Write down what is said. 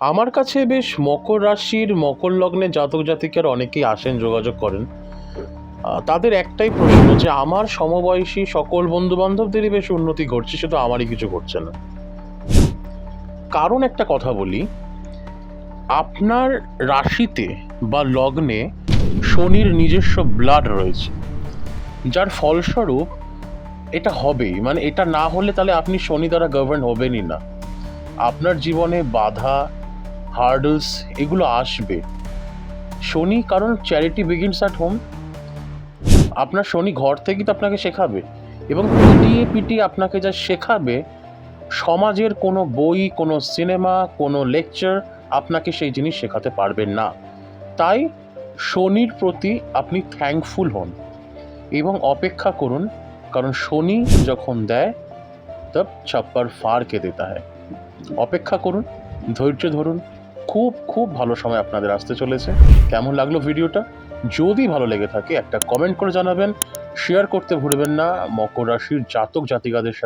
আমার কাছে বেশ মকর রাশির মকর লগ্নের জাতক জাতিকারা অনেকেই আসেন, যোগাযোগ করেন। তাদের একটাই প্রশ্ন যে আমার সমবয়সী সকল বন্ধু বান্ধবদেরই বেশ উন্নতি ঘটছে, শুধু আমারই কিছু ঘটছে না। কারণ একটা কথা বলি, আপনার রাশিতে বা লগ্নে শনির নিজস্ব ব্লাড রয়েছে, যার ফলস্বরূপ এটা হবেই। মানে এটা না হলে তাহলে আপনি শনি দ্বারা গভর্ন হবেনই না। আপনার জীবনে বাধা, হার্ডলস এগুলো আসবে। শনি, কারণ চ্যারিটি বিগিনস অ্যাট হোম। আপনার শনি ঘর থেকেই তো আপনাকে শেখাবে, এবং পিটিয়ে পিটিয়ে আপনাকে যা শেখাবে, সমাজের কোনো বই, কোনো সিনেমা, কোনো লেকচার আপনাকে সেই জিনিস শেখাতে পারবেন না। তাই শনির প্রতি আপনি থ্যাঙ্কফুল হন এবং অপেক্ষা করুন, কারণ শনি যখন দেয় তব ছাপ্পার ফার কে দেতা হয়। অপেক্ষা করুন, ধৈর্য ধরুন, খুব খুব ভালো সময় আপনাদের আসতে চলেছে। কেমন লাগলো ভিডিওটা? যদি ভালো লেগে থাকে একটা কমেন্ট করে জানাবেন, শেয়ার করতে ভুলবেন না মকর রাশির জাতক জাতিকাদের সাথে।